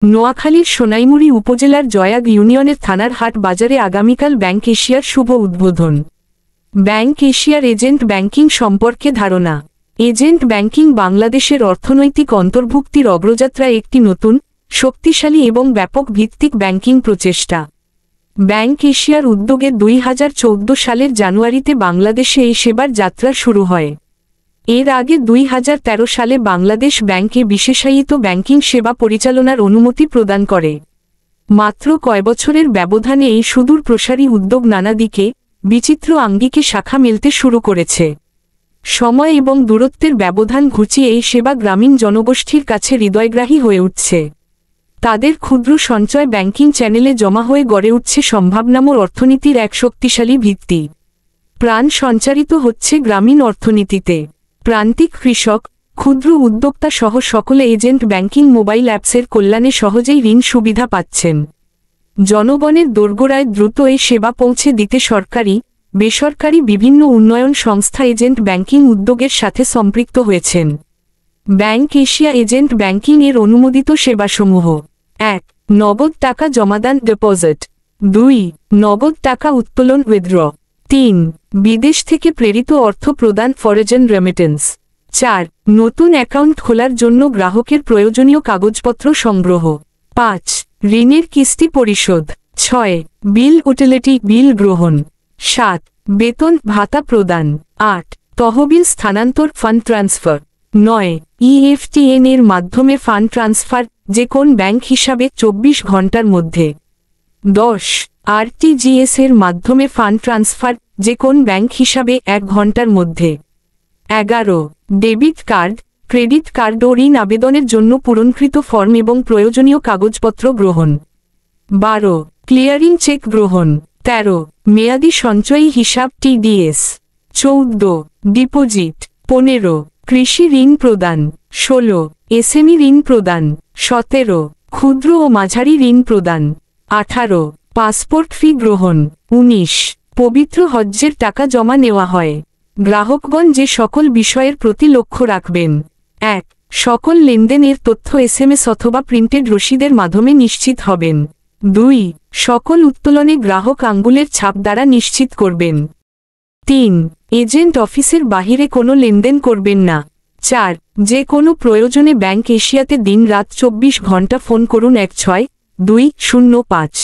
নোয়াখালীর সোনাইমুড়ি উপজেলার জয়াগ ইউনিয়নের থানার হাট বাজারে আগামীকাল ব্যাংক এশিয়ার শুভ উদ্বোধন। ব্যাংক এশিয়ার এজেন্ট ব্যাংকিং সম্পর্কে ধারণা। এজেন্ট ব্যাংকিং বাংলাদেশের অর্থনৈতিক অন্তর্ভুক্তির অগ্রযাত্রায় একটি নতুন, শক্তিশালী এবং ব্যাপক ভিত্তিক ব্যাংকিং প্রচেষ্টা। ব্যাংক এশিয়ার উদ্যোগে 2014 সালের জানুয়ারিতে বাংলাদেশে এই সেবার যাত্রা শুরু হয়। এর আগে 2013 সালে বাংলাদেশ ব্যাংকে বিশেষায়িত ব্যাংকিং সেবা পরিচালনার অনুমতি প্রদান করে। মাত্র কয় বছরের ব্যবধানে এই সুদূর প্রসারী উদ্যোগ নানা দিকে, বিচিত্র আঙ্গিকে শাখা মেলতে শুরু করেছে। সময় এবং দূরত্বের ব্যবধান ঘুচিয়ে এই সেবা গ্রামীণ জনগোষ্ঠীর কাছে হৃদয়গ্রাহী হয়ে উঠছে। তাদের ক্ষুদ্র সঞ্চয় ব্যাংকিং চ্যানেলে জমা হয়ে গড়ে উঠছে সম্ভাবনাময় অর্থনীতির এক শক্তিশালী ভিত্তি। প্রাণ সঞ্চারিত হচ্ছে গ্রামীণ অর্থনীতিতে। প্রান্তিক কৃষক, ক্ষুদ্র উদ্যোক্তা সহ সকলে এজেন্ট ব্যাংকিং মোবাইল অ্যাপসের কল্যাণে সহজেই ঋণ সুবিধা পাচ্ছেন। জনগণের দোরগোড়ায় দ্রুত এই সেবা পৌঁছে দিতে সরকারি, বেসরকারি বিভিন্ন উন্নয়ন সংস্থা এজেন্ট ব্যাংকিং উদ্যোগের সাথে সম্পৃক্ত হয়েছেন। ব্যাংক এশিয়া এজেন্ট ব্যাংকিং এর অনুমোদিত সেবাসমূহ: 1. নগদ টাকা জমাদান ডিপোজিট। 2. নগদ টাকা উত্তোলন উইথড্র। 3. বিদেশ থেকে প্রেরিত অর্থ প্রদান ফরেন রেমিটেন্স। 4. নতুন অ্যাকাউন্ট খোলার জন্য গ্রাহকের প্রয়োজনীয় কাগজপত্র সংগ্রহ। 5. ঋণের কিস্তি পরিশোধ। 6. বিল ইউটিলিটি বিল গ্রহণ। 7. বেতন ভাতা প্রদান। 8. তহবিল স্থানান্তর ফান্ড ট্রান্সফার। 9. EFTN এর মাধ্যমে ফান্ড ট্রান্সফার যে কোন ব্যাংক হিসাবে 24 ঘন্টার মধ্যে। 10. RTGS এর মাধ্যমে ফান্ড ট্রান্সফার যে কোন ব্যাংক হিসাবে 1 ঘন্টার মধ্যে। 11. ডেবিট কার্ড, ক্রেডিট কার্ড ও ঋণ আবেদনের জন্য পূরণকৃত ফর্ম এবং প্রয়োজনীয় কাগজপত্র গ্রহণ। 12. ক্লিয়ারিং চেক গ্রহণ। 13. মেয়াদি সঞ্চয়ী হিসাব TDS। 14. ডিপোজিট। 15. কৃষি ঋণ প্রদান। 16. SME ঋণ প্রদান। 17. ক্ষুদ্র ও মাঝারি ঋণ প্রদান। 18. পাসপোর্ট ফি গ্রহণ। 19. পবিত্র হজ্জের টাকা জমা নেওয়া হয়। গ্রাহকগণ যে সকল বিষয়ের প্রতি লক্ষ্য রাখবেন: 1. সকল লেনদেনের তথ্য SMS অথবা প্রিন্টেড রসিদের মাধ্যমে নিশ্চিত হবেন। 2. সকল উত্তোলনে গ্রাহক আঙ্গুলের ছাপ দ্বারা নিশ্চিত করবেন। 3. এজেন্ট অফিসের বাহিরে কোনো লেনদেন করবেন না। 4. যে কোনো প্রয়োজনে ব্যাংক এশিয়াতে দিন রাত 24 ঘন্টা ফোন করুন 16-205।